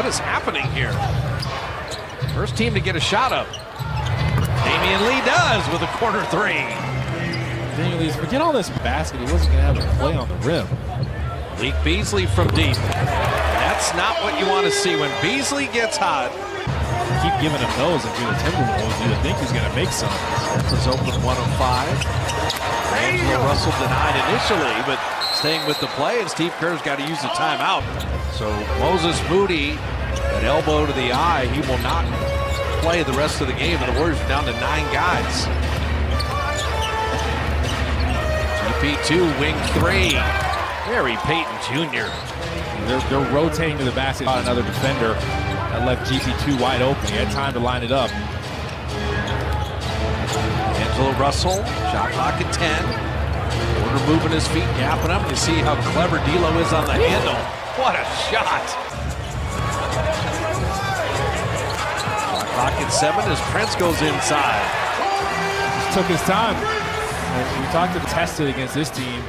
What is happening here? First team to get a shot up. Damian Lee does with a corner three. Damian Lee's, forget all this basket. He wasn't going to have a play on the rim. Leak Beasley from deep. That's not what you want to see when Beasley gets hot. Keep giving him those if you're the Timberwolves. You would think he's going to make some. Memphis open 105. Angelo Russell denied initially, but staying with the play, and Steve Kerr's got to use the timeout. So Moses Moody, that elbow to the eye, he will not play the rest of the game, and the Warriors are down to 9 guys. GP2, wing 3. Gary Payton Jr. They're rotating to the basket on another defender. That left GP2 wide open. He had time to line it up. Angelo Russell, shot clock at 10. Porter moving his feet, gapping him. You see how clever D'Lo is on the handle. What a shot. Shot clock at 7 as Prince goes inside. Just took his time. And we talked to tested against this team.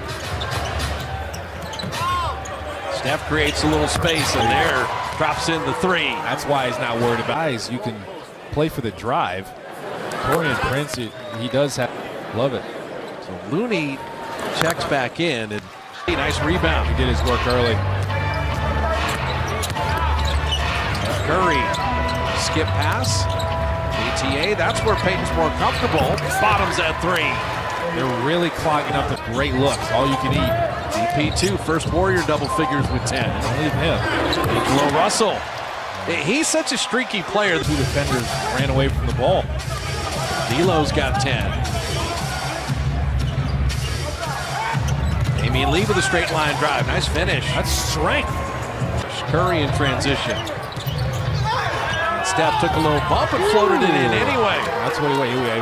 Steph creates a little space, and there drops in the 3. That's why he's not worried about guys. You can play for the drive. Taurean Prince, he does have, love it. So Looney checks back in, and nice rebound. He did his work early. Curry, skip pass. ATA, that's where Payton's more comfortable. Bottoms at 3. They're really clogging up the great looks, all you can eat. DP2, first Warrior double figures with 10. Don't leave him. Angelo Russell. He's such a streaky player. Two defenders ran away from the ball. D'Lo's got 10. Damian Lee with a straight line drive. Nice finish. That's strength. Curry in transition. Steph took a little bump and floated it in anyway. That's what he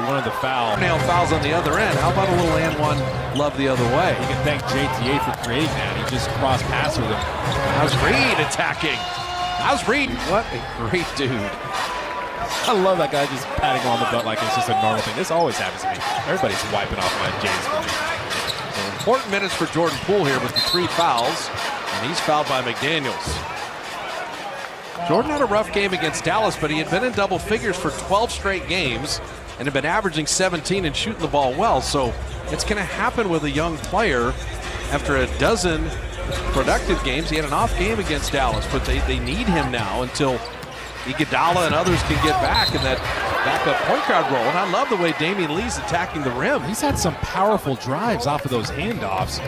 wanted the foul. Nail fouls on the other end. How about a little and one love the other way? You can thank JTA for creating that. He just crossed pass with him. How's Reed attacking? How's Reed? What a great dude. I love that guy just patting him on the butt like it's just a normal thing. This always happens to me. Everybody's wiping off my J's for me. So important minutes for Jordan Poole here with the 3 fouls, and he's fouled by McDaniels. Jordan had a rough game against Dallas, but he had been in double figures for 12 straight games and had been averaging 17 and shooting the ball well. So it's going to happen with a young player after a dozen productive games. He had an off game against Dallas, but they need him now until Iguodala and others can get back in that backup point guard role. And I love the way Damian Lee's attacking the rim. He's had some powerful drives off of those handoffs.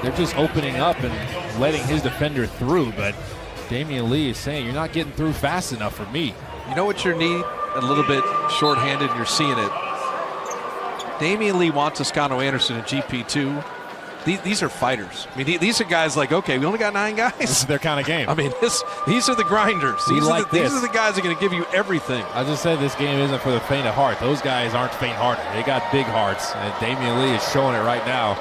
They're just opening up and letting his defender through, but Damian Lee is saying, you're not getting through fast enough for me. You know what you need? A little bit shorthanded, and you're seeing it. Damian Lee wants Toscano Anderson and GP2. These are fighters. I mean, these are guys like, okay, we only got 9 guys. This is their kind of game. I mean, these are the grinders. These are the guys that are going to give you everything. I just said this game isn't for the faint of heart. Those guys aren't faint-hearted. They got big hearts, and Damian Lee is showing it right now.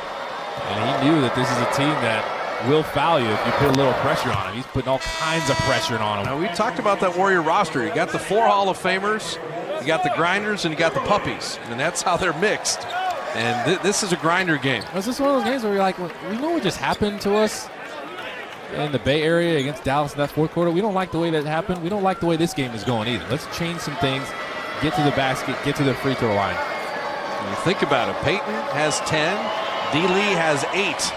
And he knew that this is a team that will foul you if you put a little pressure on him. He's putting all kinds of pressure on him. Now, we talked about that Warrior roster. You got the 4 Hall of Famers, you got the grinders, and you got the puppies. And that's how they're mixed. And this is a grinder game. Was this one of those games where you're like, we know what just happened to us in the Bay Area against Dallas in that 4th quarter? We don't like the way that happened. We don't like the way this game is going either. Let's change some things, get to the basket, get to the free throw line. When you think about it, Payton has 10, D-Lee has 8.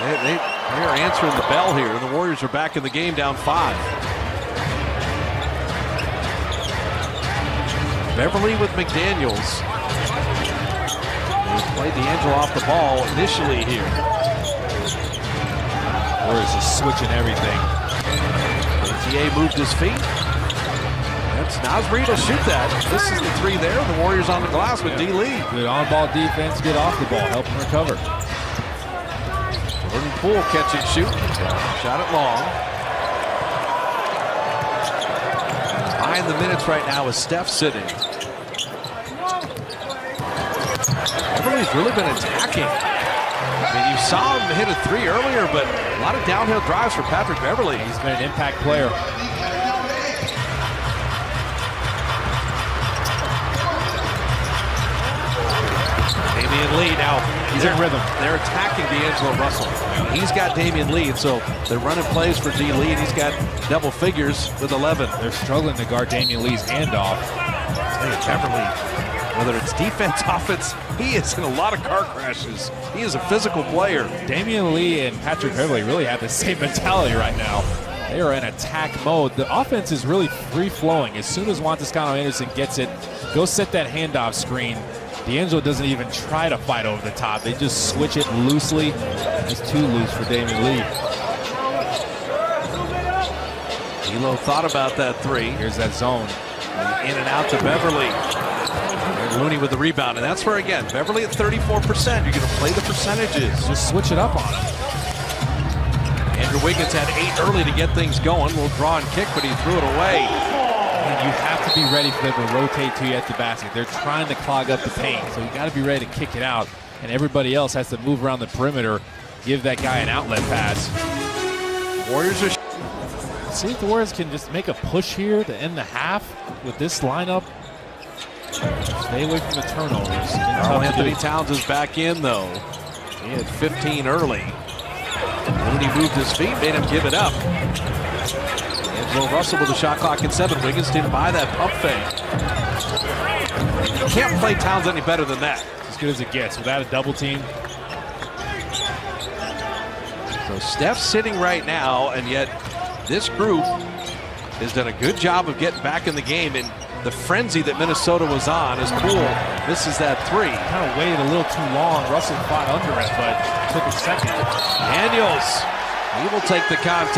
They are answering the bell here, and the Warriors are back in the game down 5. Beverly with McDaniels. They played D'Angelo off the ball initially here. Warriors are switching everything. ATA moved his feet. Naz Reid will shoot that. This is the 3 there. The Warriors on the glass with D-Lee. Good on-ball defense, good off the ball, help him recover. Jordan Poole catch and shoot. Shot it long. Behind the minutes right now is Steph sitting. Beverly's really been attacking. I mean, you saw him hit a 3 earlier, but a lot of downhill drives for Patrick Beverly. He's been an impact player. Damian Lee now He's in rhythm. They're attacking D'Angelo Russell. He's got Damian Lee, and so they're running plays for D. Lee, and he's got double figures with 11. They're struggling to guard Damian Lee's handoff. Beverly, whether it's defense, offense, he is in a lot of car crashes. He is a physical player. Damian Lee and Patrick Beverly really have the same mentality right now. They are in attack mode. The offense is really free-flowing. As soon as Juan Toscano Anderson gets it, go set that handoff screen. D'Angelo doesn't even try to fight over the top. They just switch it loosely. It's too loose for Damian Lee. D'Lo thought about that three. Here's that zone. In and out to Beverly. And Looney with the rebound. And that's where, again, Beverly at 34%. You're going to play the percentages. Just switch it up on him. Andrew Wiggins had 8 early to get things going. Will draw and kick, but he threw it away. And you have to be ready for them to rotate to you at the basket. They're trying to clog up the paint, so you got to be ready to kick it out. And everybody else has to move around the perimeter, give that guy an outlet pass. Warriors are... See if the Warriors can just make a push here to end the half with this lineup. Stay away from the turnovers. Karl Anthony Towns is back in, though. He had 15 early. Looney moved his feet, made him give it up. D'Angelo Russell with the shot clock at 7. Wiggins didn't buy that pump fake. You can't play Towns any better than that. As good as it gets without a double team. So Steph's sitting right now, and yet this group has done a good job of getting back in the game, and the frenzy that Minnesota was on is cool. This is that three. Kind of waited a little too long. Russell fought under it, but took a second. Daniels, he will take the contact.